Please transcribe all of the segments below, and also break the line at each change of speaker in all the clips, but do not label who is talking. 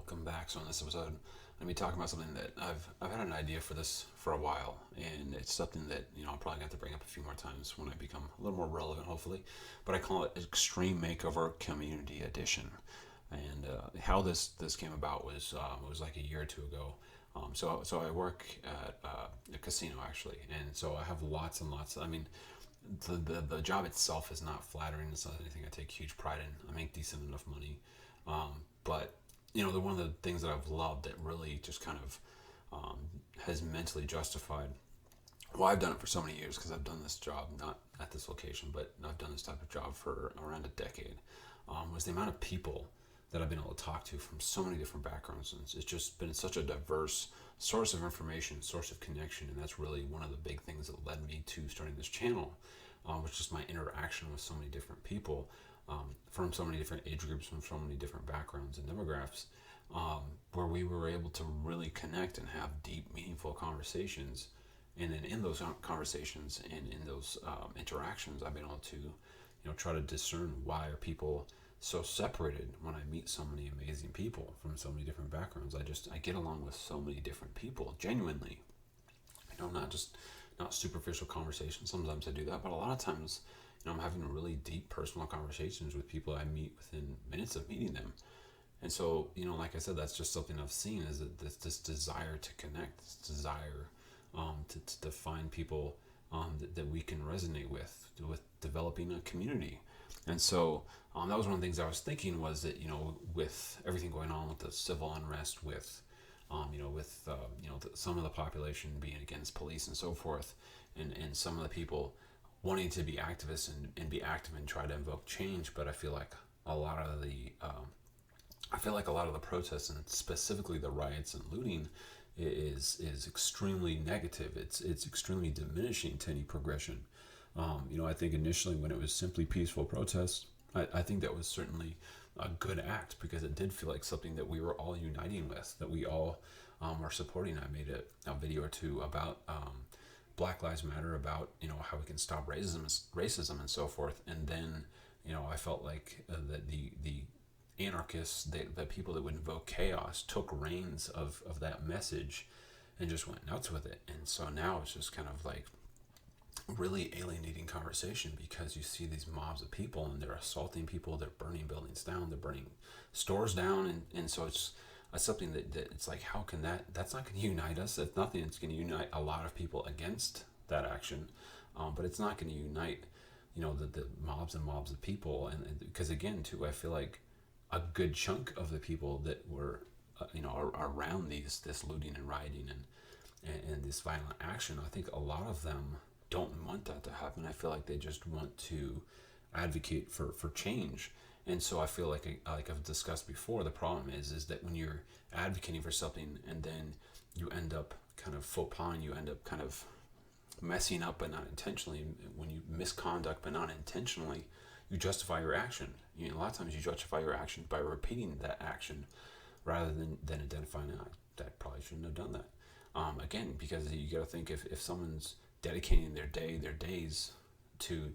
welcome back. So in this episode, I'm gonna be talking about something that I've had an idea for this for a while, and it's something that I'm probably gonna have to bring up a few more times when I become a little more relevant, hopefully. But I call it Extreme Makeover Community Edition. And how this came about was it was like a year or two ago. So I work at a casino actually, and so I have lots and lots. I mean, the job itself is not flattering. It's not anything I take huge pride in. I make decent enough money, but the one of the things that I've loved that really just kind of has mentally justified. Well, I've done it for so many years because I've done this job not at this location, but I've done this type of job for around a decade. Was the amount of people that I've been able to talk to from so many different backgrounds, and it's just been such a diverse source of information, source of connection, and that's really one of the big things that led me to starting this channel, which is my interaction with so many different people, from so many different age groups, from so many different backgrounds and demographics, where we were able to really connect and have deep, meaningful conversations. And then in those conversations and in those interactions, I've been able to, try to discern why are people so separated when I meet so many amazing people from so many different backgrounds. I get along with so many different people genuinely. Not superficial conversations. Sometimes I do that, but a lot of times, I'm having really deep personal conversations with people I meet within minutes of meeting them. And so, like I said, that's just something I've seen is that this desire to connect, this desire to find people that we can resonate with developing a community. And so that was one of the things I was thinking was that, with everything going on with the civil unrest, with some of the population being against police and so forth, and some of the people wanting to be activists and be active and try to invoke change, but I feel like a lot of the protests and specifically the riots and looting is extremely negative. It's extremely diminishing to any progression. I think initially when it was simply peaceful protests, I think that was certainly a good act because it did feel like something that we were all uniting with, that we all were supporting. I made a video or two about Black Lives Matter, about how we can stop racism and so forth. And then I felt like that the anarchists, the people that would invoke chaos, took reins of that message and just went nuts with it. And so now it's just kind of like really alienating conversation because you see these mobs of people and they're assaulting people, they're burning buildings down, they're burning stores down, and so it's something that it's like, how can that's not going to unite us. If nothing, it's going to unite a lot of people against that action, but it's not going to unite the mobs and mobs of people. And because again too, I feel like a good chunk of the people that were around this looting and rioting and this violent action, I think a lot of them don't want that to happen. I feel like they just want to advocate for change. And so I feel like I've discussed before, the problem is that when you're advocating for something and then you end up kind of faux pas, you end up kind of messing up but not intentionally. When you misconduct but not intentionally, you justify your action. A lot of times you justify your action by repeating that action rather than identifying that probably shouldn't have done that. Again, because you got to think if someone's dedicating their days to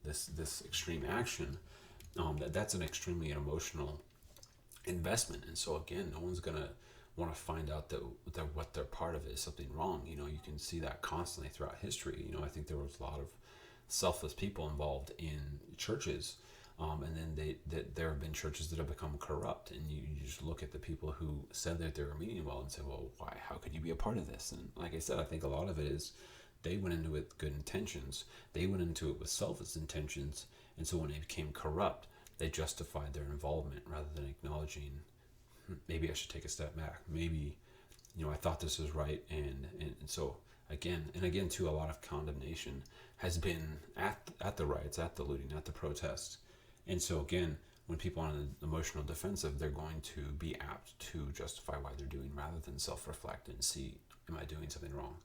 this extreme action, that's an extremely emotional investment. And so again, no one's gonna want to find out that what they're part of is something wrong. You can see that constantly throughout history. I think there was a lot of selfless people involved in churches, and then there have been churches that have become corrupt, and you just look at the people who said that they were meaning well and say, well, why? How could you be a part of this? And like I said, I think a lot of it is they went into it with good intentions. They went into it with selfless intentions, and so when it became corrupt, they justified their involvement rather than acknowledging, maybe I should take a step back. Maybe, I thought this was right, and so again too, a lot of condemnation has been at the riots, at the looting, at the protests. And so again, when people are on an emotional defensive, they're going to be apt to justify why they're doing rather than self-reflect and see, am I doing something wrong?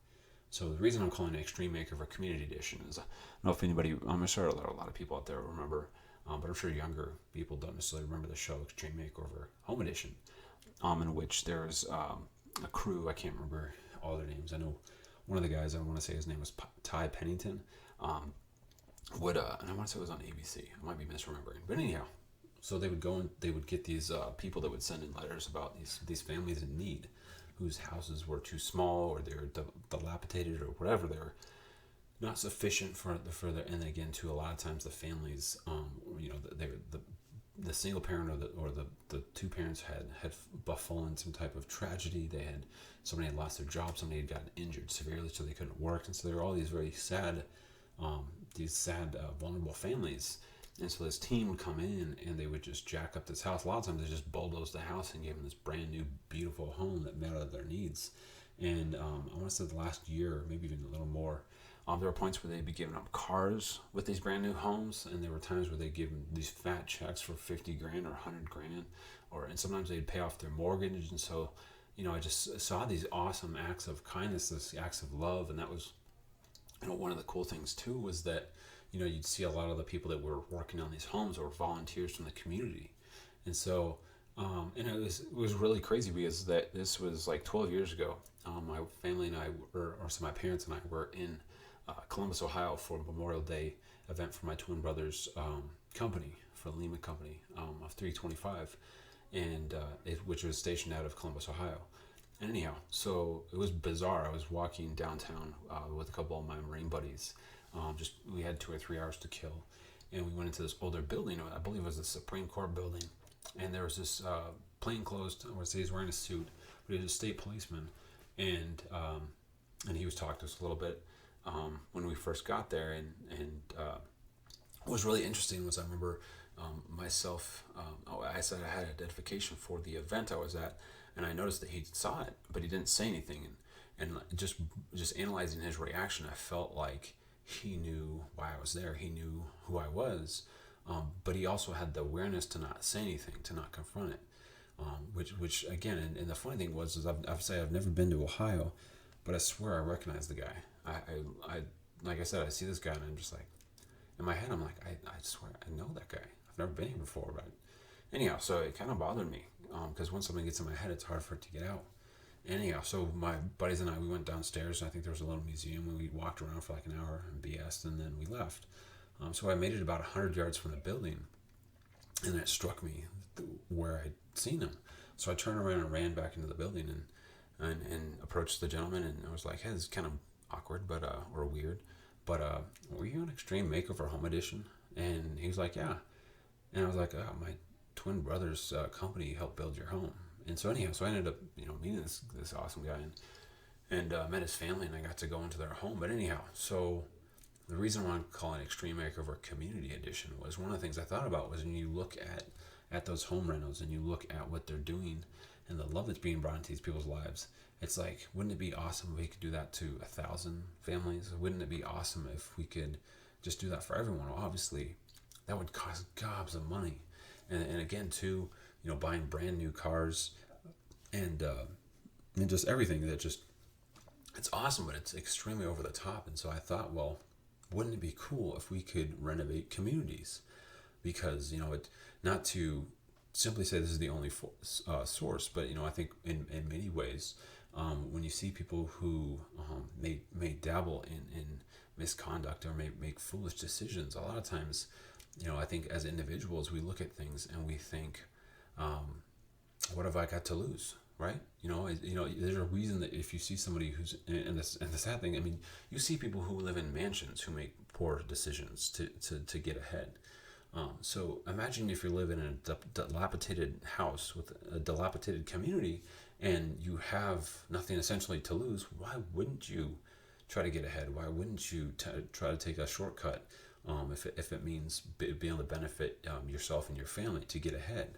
So the reason I'm calling it Extreme Makeover Community Edition is, I don't know if anybody, I'm sure there are a lot of people out there who remember, but I'm sure younger people don't necessarily remember the show Extreme Makeover Home Edition, in which there's a crew, I can't remember all their names. I know one of the guys, I want to say his name was Ty Pennington, and I want to say it was on ABC. I might be misremembering. But anyhow, So they would go and they would get these people that would send in letters about these families in need, whose houses were too small or they were dilapidated or whatever. They were not sufficient for the and again too a lot of times the families, they the single parent or the two parents had befallen some type of tragedy. They had somebody had lost their job, somebody had gotten injured severely, so they couldn't work, and so there were all these very sad, vulnerable families. And so this team would come in and they would just jack up this house. A lot of times they just bulldozed the house and gave them this brand new, beautiful home that met all their needs. And I want to say the last year, maybe even a little more, there were points where they'd be giving up cars with these brand new homes, and there were times where they'd give them these fat checks for 50 grand or 100 grand, and sometimes they'd pay off their mortgage. And so, I just saw these awesome acts of kindness, these acts of love, and that was, one of the cool things too was that, you'd see a lot of the people that were working on these homes were volunteers from the community, and so, and it was really crazy because that this was like 12 years ago. My family and I so my parents and I were in Columbus, Ohio for a Memorial Day event for my twin brother's company, for Lima Company of 325, and which was stationed out of Columbus, Ohio. And anyhow, so it was bizarre. I was walking downtown with a couple of my Marine buddies. We had 2 or 3 hours to kill, and we went into this older building. I believe it was the Supreme Court building, and there was this plainclothes. I would say he's wearing a suit, but he was a state policeman, and he was talking to us a little bit when we first got there, and what was really interesting was I remember myself. I said I had identification for the event I was at, and I noticed that he saw it, but he didn't say anything. And just analyzing his reaction, I felt like he knew why I was there. He knew who I was, but he also had the awareness to not say anything, to not confront it. Which again, and the funny thing was, is I've never been to Ohio, but I swear I recognize the guy. I like I said, I see this guy and I'm just like, in my head I'm like, I swear I know that guy. I've never been here before, but anyhow, so it kind of bothered me because when something gets in my head, it's hard for it to get out. Anyhow, so my buddies and I, we went downstairs. I think there was a little museum, and we walked around for like an hour and BS'd, and then we left. So I made it about 100 yards from the building, and it struck me where I'd seen him. So I turned around and ran back into the building and approached the gentleman, and I was like, hey, this is kind of awkward, but or weird, but were you on Extreme Makeover Home Edition? And he was like, yeah. And I was like, my twin brother's company helped build your home. And so anyhow, so I ended up, meeting this awesome guy and met his family, and I got to go into their home. But anyhow, so the reason why I'm calling Extreme Makeover Community Edition was one of the things I thought about was when you look at those home rentals and you look at what they're doing and the love that's being brought into these people's lives. It's like, wouldn't it be awesome if we could do that to 1,000 families? Wouldn't it be awesome if we could just do that for everyone? Well, obviously, that would cost gobs of money. And again, too, buying brand new cars and just everything that just, it's awesome, but it's extremely over the top. And so I thought, well, wouldn't it be cool if we could renovate communities? Because, not to simply say this is the only source, but, I think in many ways, when you see people who may dabble in misconduct or may make foolish decisions, a lot of times, I think as individuals, we look at things and we think, what have I got to lose? Right? There's a reason that if you see somebody who's, and the sad thing, I mean, you see people who live in mansions who make poor decisions to get ahead. So imagine if you're living in a dilapidated house with a dilapidated community and you have nothing essentially to lose. Why wouldn't you try to get ahead? Why wouldn't you try to take a shortcut if it means being able to benefit yourself and your family to get ahead?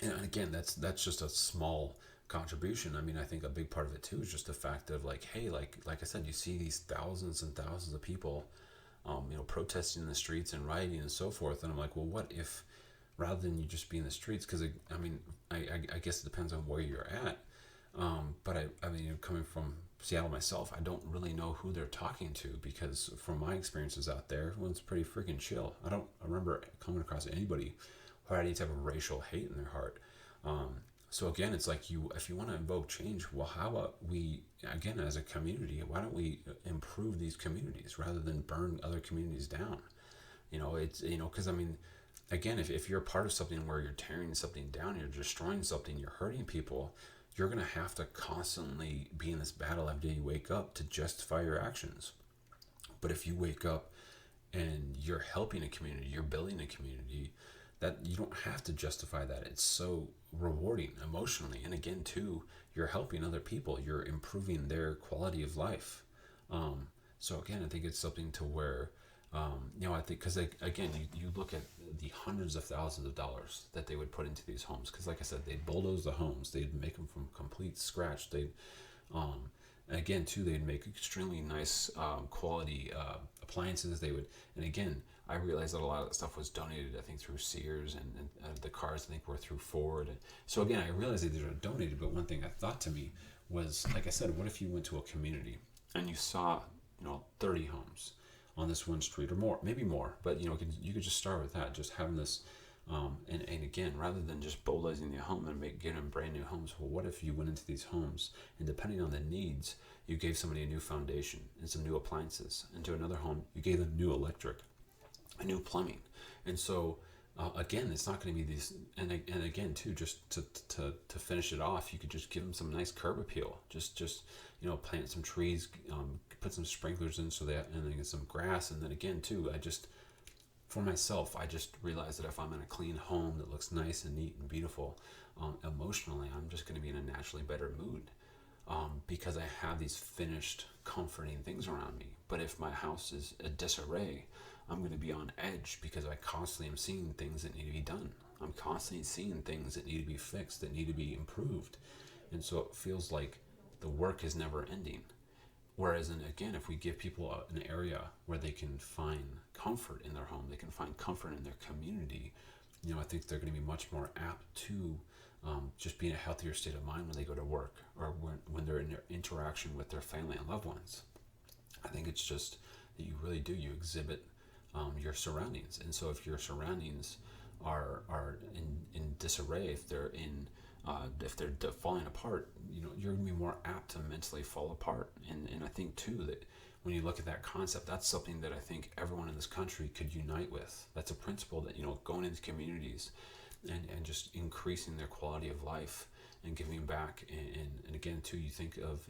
And again, that's just a small contribution. I mean, I think a big part of it too is just the fact of like, hey, like I said, you see these thousands and thousands of people, protesting in the streets and rioting and so forth. And I'm like, well, what if rather than you just be in the streets? Because I guess it depends on where you're at. But I mean, coming from Seattle myself, I don't really know who they're talking to because from my experiences out there, everyone's pretty freaking chill. I don't remember coming across anybody who had any type of racial hate in their heart. So again, it's like if you want to invoke change, well, how about we, again, as a community, why don't we improve these communities rather than burn other communities down? It's, because I mean, again, if you're a part of something where you're tearing something down, you're destroying something, you're hurting people, you're going to have to constantly be in this battle every day you wake up to justify your actions. But if you wake up and you're helping a community, you're building a community, that you don't have to justify that. It's so rewarding emotionally. And again, too, you're helping other people, you're improving their quality of life. Um, so again, I think it's something to where, I think, because again, you look at the hundreds of thousands of dollars that they would put into these homes. Because like I said, they'd bulldoze the homes, they'd make them from complete scratch. Um, and again, too, they'd make extremely nice quality appliances. They would, and again, I realized that a lot of that stuff was donated, I think, through Sears, and the cars, I think, were through Ford. And so again, I realized that these are donated, but one thing I thought to me was, like I said, what if you went to a community and you saw, 30 homes on this one street or more, maybe more, but you could just start with that, just having this, and again, rather than just bulldozing the home and getting them brand new homes, well, what if you went into these homes and depending on the needs, you gave somebody a new foundation and some new appliances, and to another home, you gave them new electric, a new plumbing. And so again, it's not going to be these, and again too, just to finish it off, you could just give them some nice curb appeal, just plant some trees, put some sprinklers in, so that, and then get some grass. And then again too, for myself, I just realized that if I'm in a clean home that looks nice and neat and beautiful, emotionally, I'm just going to be in a naturally better mood, because I have these finished, comforting things around me. But if my house is a disarray, I'm going to be on edge because I constantly am seeing things that need to be done. I'm constantly seeing things that need to be fixed, that need to be improved. And so it feels like the work is never ending. Whereas, and again, if we give people an area where they can find comfort in their home, they can find comfort in their community, I think they're going to be much more apt to just be in a healthier state of mind when they go to work, or when they're in their interaction with their family and loved ones. I think it's just that you really do, you exhibit your surroundings. And so if your surroundings are in disarray, if they're falling apart, you're going to be more apt to mentally fall apart. And I think too that when you look at that concept, that's something that I think everyone in this country could unite with. That's a principle that, going into communities and just increasing their quality of life and giving back. And again too, you think of,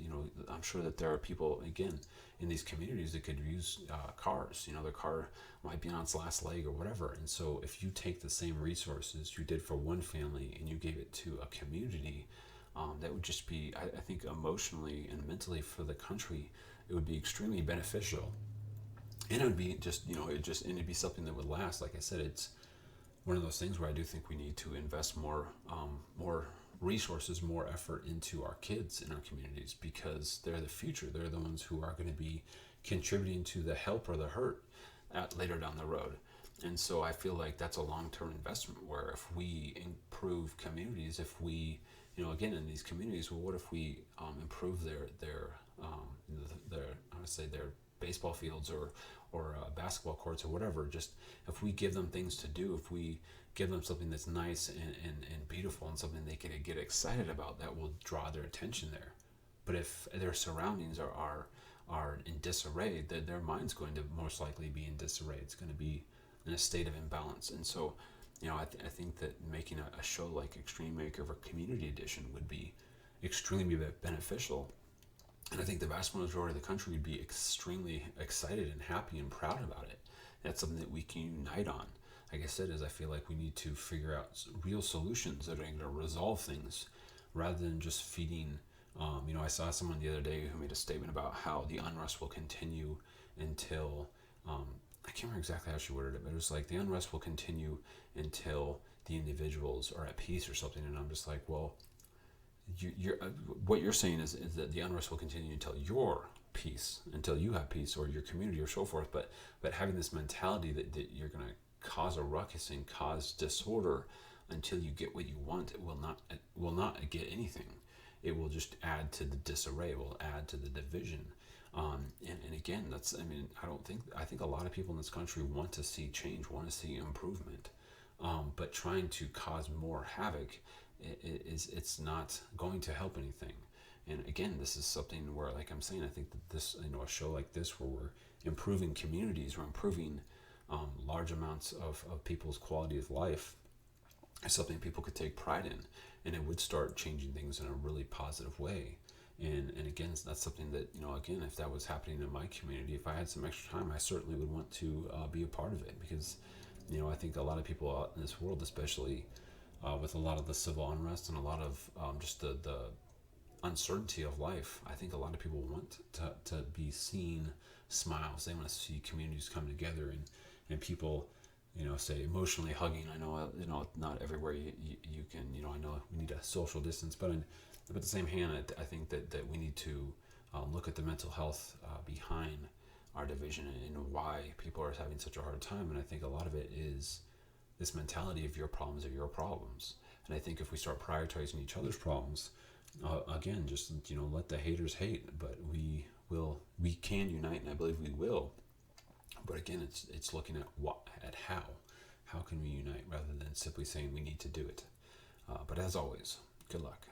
I'm sure that there are people, again, in these communities that could use cars. Their car might be on its last leg or whatever. And so if you take the same resources you did for one family and you gave it to a community, that would just be, I think, emotionally and mentally for the country, it would be extremely beneficial. And it would be just, it'd be something that would last. Like I said, it's one of those things where I do think we need to invest more resources, more effort into our kids in our communities, because they're the future. They're the ones who are going to be contributing to the help or the hurt later down the road. And so I feel like that's a long-term investment, where if we improve communities, if we, again, in these communities, well, what if we improve their I would say their baseball fields or basketball courts or whatever. Just if we give them things to do, if we give them something that's nice and beautiful and something they can get excited about, that will draw their attention there. But if their surroundings are in disarray, their mind's going to most likely be in disarray. It's going to be in a state of imbalance. And so, I think that making a show like Extreme Makeover Community Edition would be extremely beneficial. And I think the vast majority of the country would be extremely excited and happy and proud about it. That's something that we can unite on. Like I said, I feel like we need to figure out real solutions that are going to resolve things, rather than just feeding. I saw someone the other day who made a statement about how the unrest will continue until, I can't remember exactly how she worded it, but it was like the unrest will continue until the individuals are at peace or something. And I'm just like, well, what you're saying is that the unrest will continue until your peace, until you have peace, or your community, or so forth. But having this mentality that you're going to cause a ruckus and cause disorder until you get what you want, it will not get anything. It will just add to the disarray. It will add to the division. And again, I think a lot of people in this country want to see change, want to see improvement. But trying to cause more havoc, it's not going to help anything. And again, this is something where, like I'm saying, I think that this, a show like this, where we're improving communities, we're improving large amounts of people's quality of life is something people could take pride in, and it would start changing things in a really positive way. And again, that's something that, again, if that was happening in my community, if I had some extra time, I certainly would want to be a part of it, because I think a lot of people out in this world, especially with a lot of the civil unrest and a lot of just the uncertainty of life, I think a lot of people want to be seen smiles. They want to see communities come together, and people, say emotionally hugging. I know, not everywhere you can, I know we need a social distance, but at the same hand, I think that we need to look at the mental health behind our division, and why people are having such a hard time. And I think a lot of it is this mentality of your problems are your problems. And I think if we start prioritizing each other's problems, again, just let the haters hate, but we can unite, and I believe we will. But again, it's looking at how can we unite, rather than simply saying we need to do it. But as always, good luck.